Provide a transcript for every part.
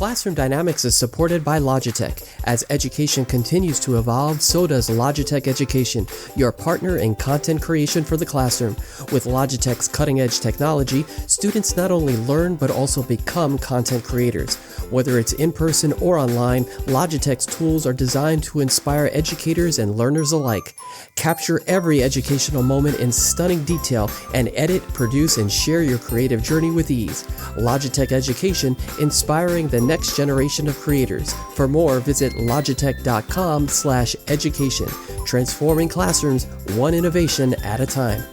Classroom Dynamics is supported by Logitech. As education continues to evolve, so does Logitech Education, your partner in content creation for the classroom. With Logitech's cutting-edge technology, students not only learn but also become content creators. Whether it's in person or online, Logitech's tools are designed to inspire educators and learners alike. Capture every educational moment in stunning detail and edit, produce, and share your creative journey with ease. Logitech Education, inspiring the next generation of creators. For more, visit logitech.com/education, transforming classrooms one innovation at a time.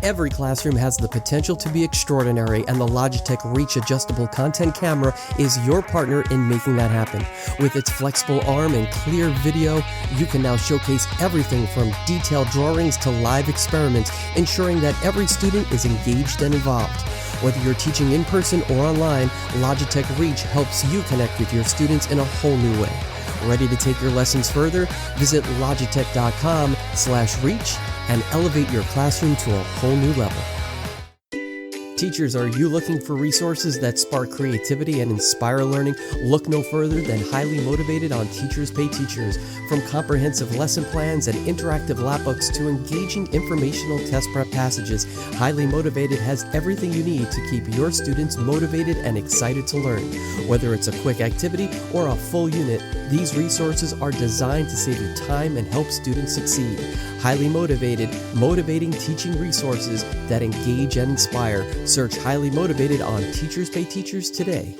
Every classroom has the potential to be extraordinary, and the Logitech Reach adjustable content camera is your partner in making that happen. With its flexible arm and clear video, you can now showcase everything from detailed drawings to live experiments, ensuring that every student is engaged and involved. Whether you're teaching in person or online, Logitech Reach helps you connect with your students in a whole new way. Ready to take your lessons further? Visit logitech.com/reach and elevate your classroom to a whole new level. Teachers, are you looking for resources that spark creativity and inspire learning? Look no further than Highly Motivated on Teachers Pay Teachers. From comprehensive lesson plans and interactive lapbooks to engaging informational test prep passages, Highly Motivated has everything you need to keep your students motivated and excited to learn. Whether it's a quick activity or a full unit, these resources are designed to save you time and help students succeed. Highly Motivated, motivating teaching resources that engage and inspire. Search Highly Motivated on Teachers Pay Teachers today.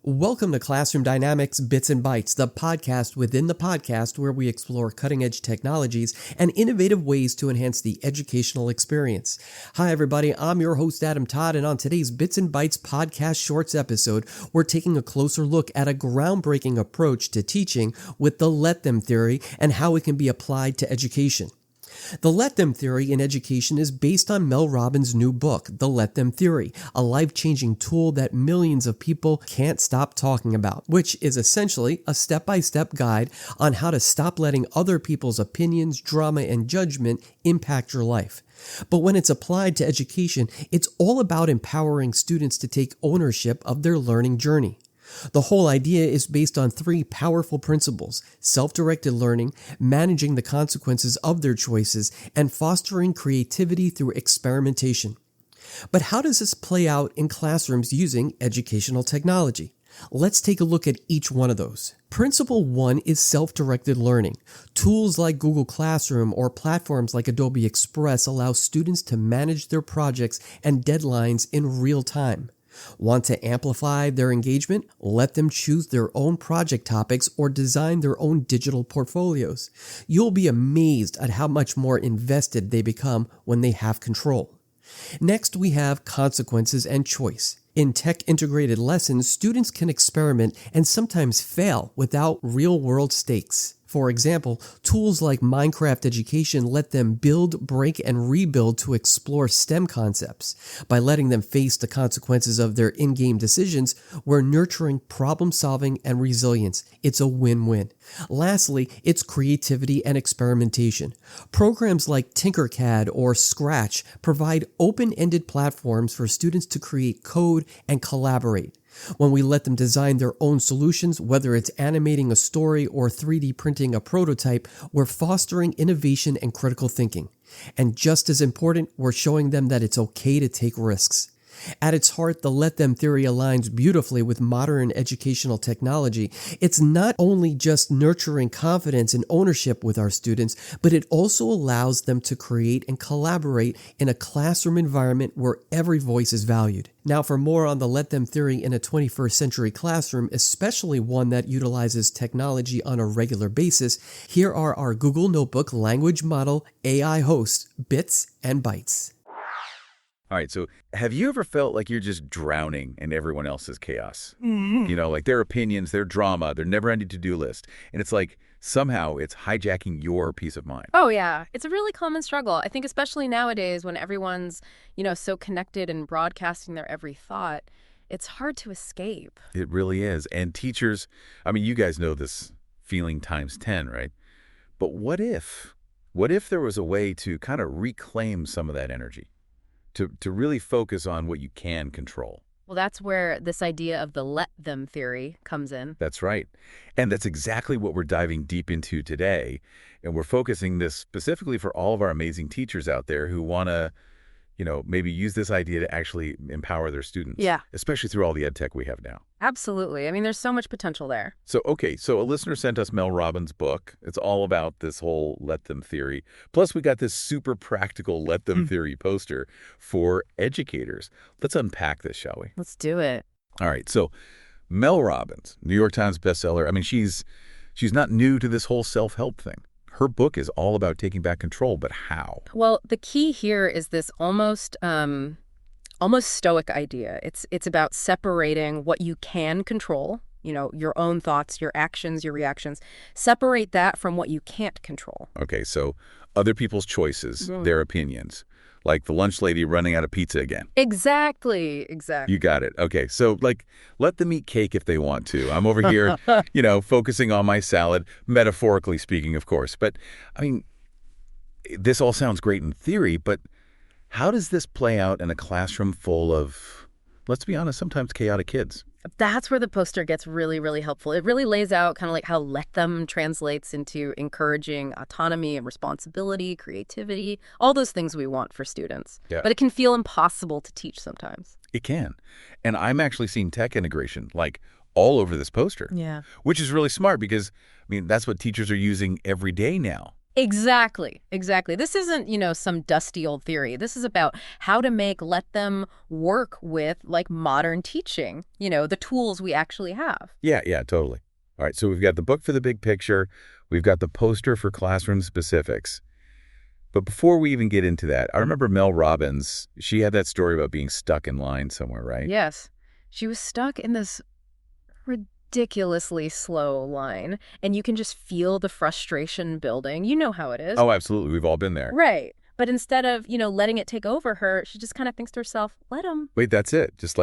Welcome to Classroom Dynamics Bits and Bytes, the podcast within the podcast where we explore cutting-edge technologies and innovative ways to enhance the educational experience. Hi, everybody. I'm your host, Adam Todd, and on today's Bits and Bytes podcast shorts episode, we're taking a closer look at a groundbreaking approach to teaching with the Let Them theory and how it can be applied to education. The Let Them theory in education is based on Mel Robbins' new book, The Let Them Theory, a life-changing tool that millions of people can't stop talking about, which is essentially a step-by-step guide on how to stop letting other people's opinions, drama, and judgment impact your life. But when it's applied to education, it's all about empowering students to take ownership of their learning journey. The whole idea is based on three powerful principles: self-directed learning, managing the consequences of their choices, and fostering creativity through experimentation. But how does this play out in classrooms using educational technology? Let's take a look at each one of those. Principle 1 is self-directed learning. Tools like Google Classroom or platforms like Adobe Express allow students to manage their projects and deadlines in real time. Want to amplify their engagement? Let them choose their own project topics or design their own digital portfolios. You'll be amazed at how much more invested they become when they have control. Next, we have consequences and choice. In tech-integrated lessons, students can experiment and sometimes fail without real-world stakes. For example, tools like Minecraft Education let them build, break, and rebuild to explore STEM concepts. By letting them face the consequences of their in-game decisions, we're nurturing problem-solving and resilience. It's a win-win. Lastly, it's creativity and experimentation. Programs like Tinkercad or Scratch provide open-ended platforms for students to create code and collaborate. When we let them design their own solutions, whether it's animating a story or 3D printing a prototype, we're fostering innovation and critical thinking. And just as important, we're showing them that it's okay to take risks. At its heart, the Let Them theory aligns beautifully with modern educational technology. It's not only just nurturing confidence and ownership with our students, but it also allows them to create and collaborate in a classroom environment where every voice is valued. Now, for more on the Let Them theory in a 21st century classroom, especially one that utilizes technology on a regular basis, here are our Google Notebook language model AI hosts, Bits and Bytes. All right, so have you ever felt like you're just drowning in everyone else's chaos? You know, like their opinions, their drama, their never-ending to-do list. And it's like somehow it's hijacking your peace of mind. Oh, yeah. It's a really common struggle. I think especially nowadays when everyone's, so connected and broadcasting their every thought, it's hard to escape. It really is. And teachers, I mean, you guys know this feeling times 10, right? But what if there was a way to kind of reclaim some of that energy? to really focus on what you can control. Well, that's where this idea of the let them theory comes in. That's right. And that's exactly what we're diving deep into today. And we're focusing this specifically for all of our amazing teachers out there who want to, maybe use this idea to actually empower their students. Yeah. Especially through all the ed tech we have now. Absolutely. I mean, there's so much potential there. So a listener sent us Mel Robbins' book. It's all about this whole let them theory. Plus, we got this super practical let them theory poster for educators. Let's unpack this, shall we? Let's do it. All right. So Mel Robbins, New York Times bestseller. I mean, she's not new to this whole self-help thing. Her book is all about taking back control, but how? Well, the key here is this almost stoic idea. It's about separating what you can control, your own thoughts, your actions, your reactions. Separate that from what you can't control. Okay, so other people's choices, their opinions, like the lunch lady running out of pizza again. Exactly. You got it. Okay, so let them eat cake if they want to. I'm over here, focusing on my salad, metaphorically speaking, of course. But, I mean, this all sounds great in theory, but how does this play out in a classroom full of, let's be honest, sometimes chaotic kids? That's where the poster gets really, really helpful. It really lays out kind of like how let them translates into encouraging autonomy and responsibility, creativity, all those things we want for students. Yeah. But it can feel impossible to teach sometimes. It can. And I'm actually seeing tech integration all over this poster. Yeah. Which is really smart because, that's what teachers are using every day now. Exactly. This isn't, some dusty old theory. This is about how to let them work with modern teaching, the tools we actually have. Yeah, totally. All right, so we've got the book for the big picture. We've got the poster for classroom specifics. But before we even get into that, I remember Mel Robbins, she had that story about being stuck in line somewhere, right? Yes. She was stuck in this ridiculously slow line, and you can just feel the frustration building. You know how it is. Oh, absolutely. We've all been there. Right. But instead of, letting it take over her, she just kind of thinks to herself, let him. Wait, that's it. Just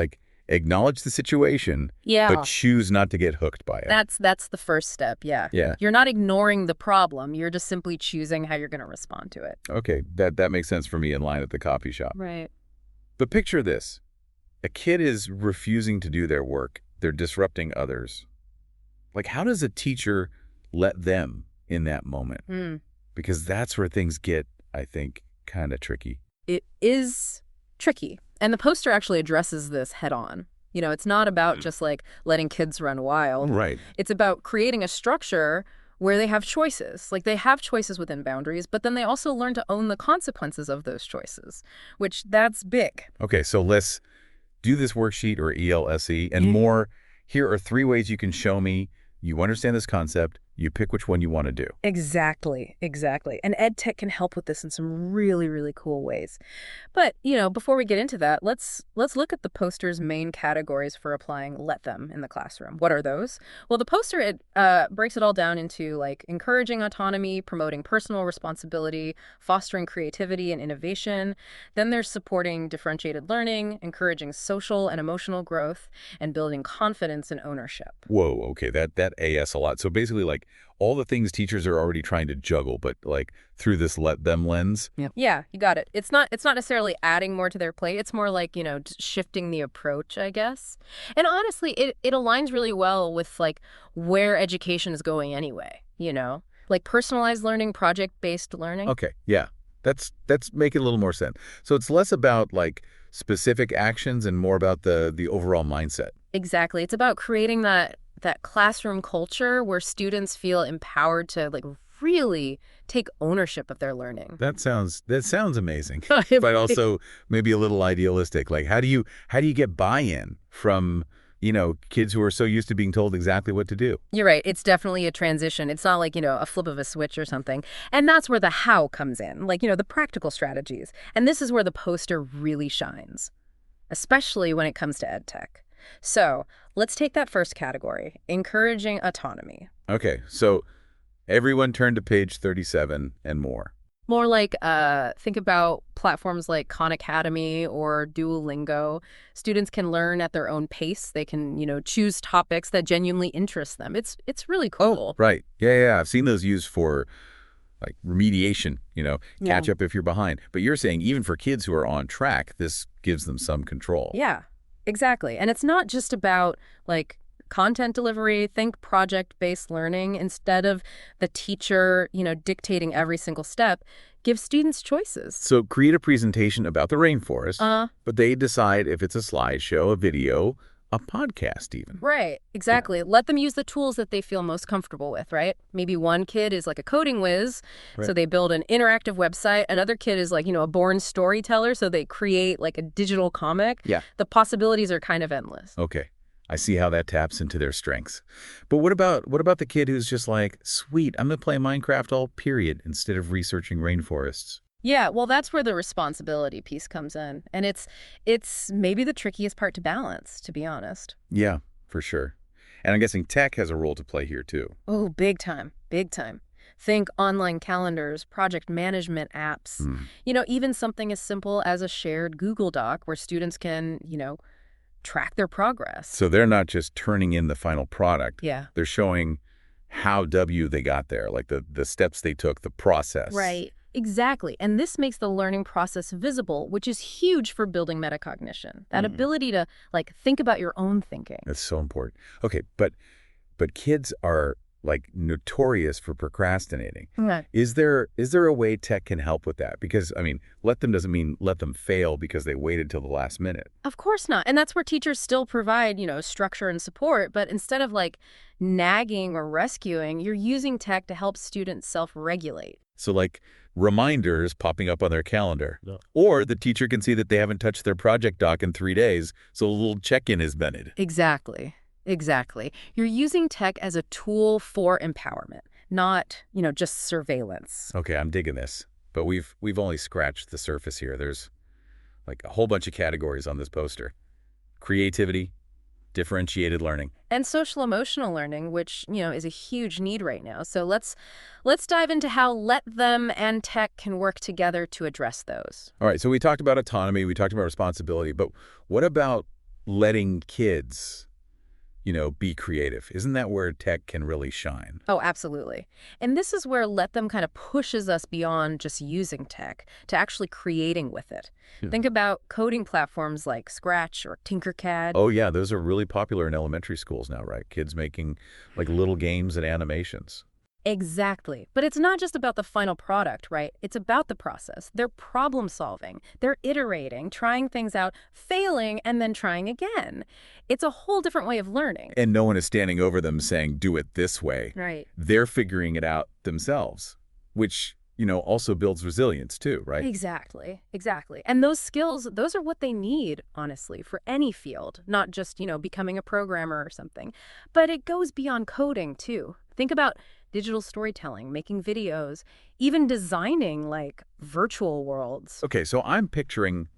acknowledge the situation, but choose not to get hooked by it. That's the first step, yeah. Yeah. You're not ignoring the problem. You're just simply choosing how you're going to respond to it. Okay, that makes sense for me in line at the coffee shop. Right. But picture this. A kid is refusing to do their work. They're disrupting others. How does a teacher let them in that moment? Because that's where things get, I think, kind of tricky. It is tricky. And the poster actually addresses this head on. It's not about just letting kids run wild. Right. It's about creating a structure where they have choices. They have choices within boundaries, but then they also learn to own the consequences of those choices, which that's big. Okay, so let's do this worksheet or ELSE and more. Here are 3 ways you can show me you understand this concept. You pick which one you want to do. Exactly. And ed tech can help with this in some really, really cool ways. But, before we get into that, let's look at the poster's main categories for applying let them in the classroom. What are those? Well, the poster, it breaks it all down into encouraging autonomy, promoting personal responsibility, fostering creativity and innovation. Then there's supporting differentiated learning, encouraging social and emotional growth, and building confidence and ownership. Whoa, okay, that AS a lot. So basically all the things teachers are already trying to juggle, but through this let them lens. Yeah, you got it. It's not necessarily adding more to their plate. It's more just shifting the approach, I guess. And honestly, it aligns really well with where education is going anyway, personalized learning, project-based learning. Okay, yeah. That's making a little more sense. So it's less about specific actions and more about the overall mindset. Exactly. It's about creating that classroom culture where students feel empowered to really take ownership of their learning. That sounds amazing, but also maybe a little idealistic. How do you get buy-in from kids who are so used to being told exactly what to do? You're right. It's definitely a transition. It's not a flip of a switch or something. And that's where the how comes in, the practical strategies. And this is where the poster really shines, especially when it comes to ed tech. So let's take that first category, encouraging autonomy. Okay, so everyone turn to page 37 and more. More think about platforms like Khan Academy or Duolingo. Students can learn at their own pace. They can, choose topics that genuinely interest them. It's really cool. Oh, right. Yeah. I've seen those used for like remediation, catch Yeah. up if you're behind. But you're saying even for kids who are on track, this gives them some control. Yeah, exactly. And it's not just about like content delivery. Think project-based learning. Instead of the teacher, dictating every single step, give students choices. So create a presentation about the rainforest, Uh, but they decide if it's a slideshow, a video, a podcast even. Right, exactly. Let them use the tools that they feel most comfortable with, right? Maybe one kid is like a coding whiz, so Right. they build an interactive website. Another kid is like, a born storyteller, so they create like a digital comic. Yeah. The possibilities are kind of endless. Okay. I see how that taps into their strengths. But what about the kid who's just like, sweet, I'm going to play Minecraft all period instead of researching rainforests? Yeah, well, that's where the responsibility piece comes in. And it's maybe the trickiest part to balance, to be honest. Yeah, for sure. And I'm guessing tech has a role to play here too. Oh, big time, big time. Think online calendars, project management apps, even something as simple as a shared Google Doc where students can, track their progress. So they're not just turning in the final product. Yeah. They're showing how they got there, like the steps they took, the process. Right. Exactly. And this makes the learning process visible, which is huge for building metacognition. That ability to think about your own thinking. That's so important. Okay, but kids are notorious for procrastinating. Right. Is there a way tech can help with that? Because let them doesn't mean let them fail because they waited till the last minute. Of course not. And that's where teachers still provide, structure and support. But instead of nagging or rescuing, you're using tech to help students self-regulate. So reminders popping up on their calendar. No. Or the teacher can see that they haven't touched their project doc in 3 days, so a little check-in is vented. Exactly. Exactly. You're using tech as a tool for empowerment, not, just surveillance. Okay, I'm digging this. But we've only scratched the surface here. There's a whole bunch of categories on this poster. Creativity, differentiated learning. And social emotional learning, which, is a huge need right now. So let's dive into how let them and tech can work together to address those. All right, so we talked about autonomy, we talked about responsibility, but what about letting kids, be creative? Isn't that where tech can really shine? Oh, absolutely. And this is where let them kind of pushes us beyond just using tech to actually creating with it. Yeah. Think about coding platforms like Scratch or Tinkercad. Oh, yeah, those are really popular in elementary schools now, right? Kids making little games and animations. Exactly. But it's not just about the final product, right? It's about the process. They're problem solving. They're iterating, trying things out, failing, and then trying again. It's a whole different way of learning. And no one is standing over them saying, do it this way. Right. They're figuring it out themselves, which, also builds resilience too, right? Exactly. Exactly. And those skills, those are what they need, honestly, for any field, not just, becoming a programmer or something. But it goes beyond coding too. Think about digital storytelling, making videos, even designing virtual worlds. Okay, so I'm picturing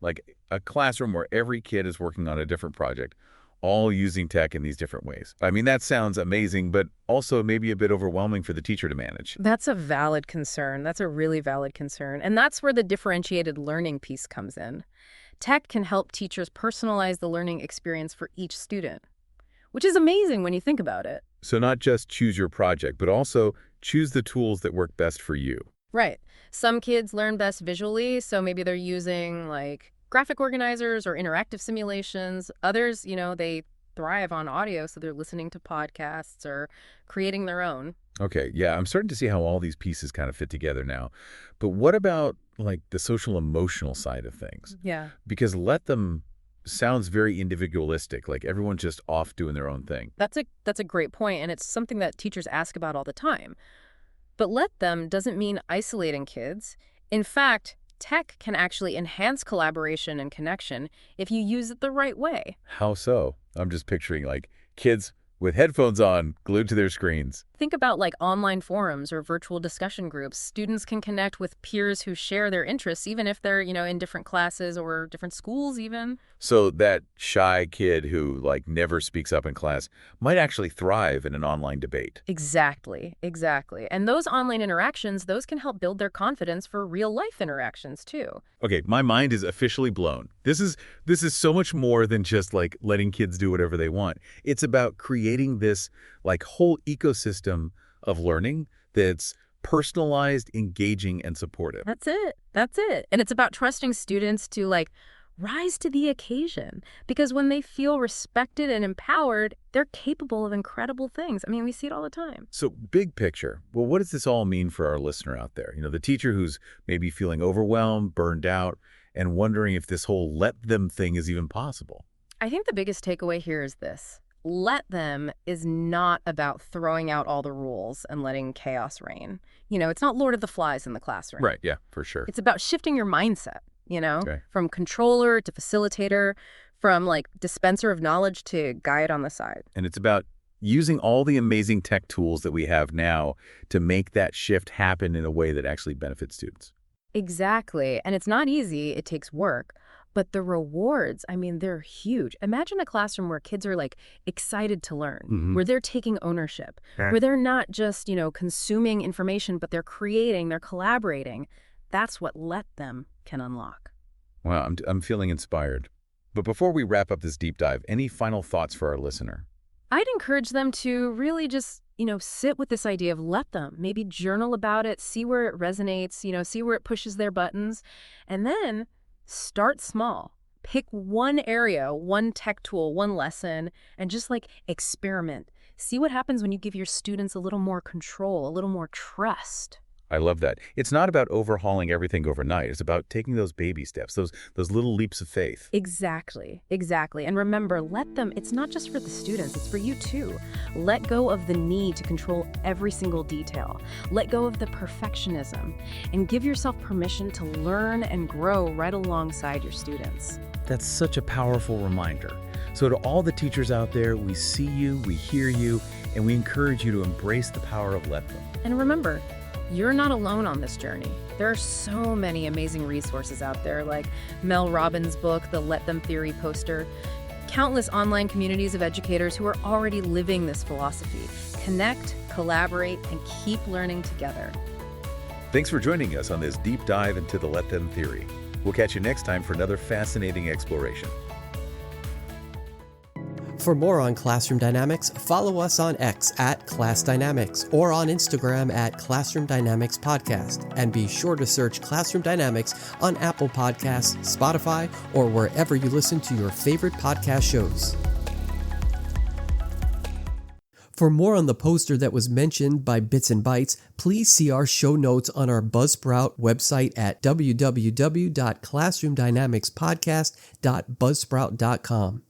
a classroom where every kid is working on a different project, all using tech in these different ways. That sounds amazing, but also maybe a bit overwhelming for the teacher to manage. That's a valid concern. That's a really valid concern. And that's where the differentiated learning piece comes in. Tech can help teachers personalize the learning experience for each student, which is amazing when you think about it. So not just choose your project, but also choose the tools that work best for you. Right. Some kids learn best visually, so maybe they're using graphic organizers or interactive simulations. Others, they thrive on audio, so they're listening to podcasts or creating their own. Okay, yeah, I'm starting to see how all these pieces kind of fit together now. But what about the social emotional side of things? Yeah. Because let them sounds very individualistic, like everyone's just off doing their own thing. That's a great point, and it's something that teachers ask about all the time. But let them doesn't mean isolating kids. In fact, tech can actually enhance collaboration and connection if you use it the right way. How so? I'm just picturing kids with headphones on, glued to their screens. Think about online forums or virtual discussion groups. Students can connect with peers who share their interests, even if they're, in different classes or different schools even. So that shy kid who never speaks up in class might actually thrive in an online debate. Exactly. And those online interactions, those can help build their confidence for real life interactions too. Okay, my mind is officially blown. This is so much more than just letting kids do whatever they want. It's about creating this whole ecosystem of learning that's personalized, engaging, and supportive. That's it. That's it. And it's about trusting students to rise to the occasion, because when they feel respected and empowered, they're capable of incredible things. I mean, we see it all the time. So big picture, well, what does this all mean for our listener out there? The teacher who's maybe feeling overwhelmed, burned out, and wondering if this whole let them thing is even possible. I think the biggest takeaway here is this. Let them is not about throwing out all the rules and letting chaos reign. It's not Lord of the Flies in the classroom. Right, yeah, for sure. It's about shifting your mindset, Okay. from controller to facilitator, from dispenser of knowledge to guide on the side. And it's about using all the amazing tech tools that we have now to make that shift happen in a way that actually benefits students. Exactly. And it's not easy. It takes work. But the rewards, they're huge. Imagine a classroom where kids are excited to learn, where they're taking ownership, where they're not just, consuming information, but they're creating, they're collaborating. That's what let them can unlock. Wow, I'm feeling inspired. But before we wrap up this deep dive, any final thoughts for our listener? I'd encourage them to really just, sit with this idea of let them, maybe journal about it, see where it resonates, see where it pushes their buttons, and then start small. Pick one area, one tech tool, one lesson, and just experiment. See what happens when you give your students a little more control, a little more trust. I love that. It's not about overhauling everything overnight. It's about taking those baby steps, those little leaps of faith. Exactly. And remember, let them, it's not just for the students, it's for you too. Let go of the need to control every single detail. Let go of the perfectionism and give yourself permission to learn and grow right alongside your students. That's such a powerful reminder. So to all the teachers out there, we see you, we hear you, and we encourage you to embrace the power of let them. And remember, you're not alone on this journey. There are so many amazing resources out there, like Mel Robbins' book, The Let Them Theory poster, countless online communities of educators who are already living this philosophy. Connect, collaborate, and keep learning together. Thanks for joining us on this deep dive into the Let Them Theory. We'll catch you next time for another fascinating exploration. For more on Classroom Dynamics, follow us on X at Class Dynamics or on Instagram at Classroom Dynamics Podcast. And be sure to search Classroom Dynamics on Apple Podcasts, Spotify, or wherever you listen to your favorite podcast shows. For more on the poster that was mentioned by Bits and Bytes, please see our show notes on our Buzzsprout website at www.classroomdynamicspodcast.buzzsprout.com.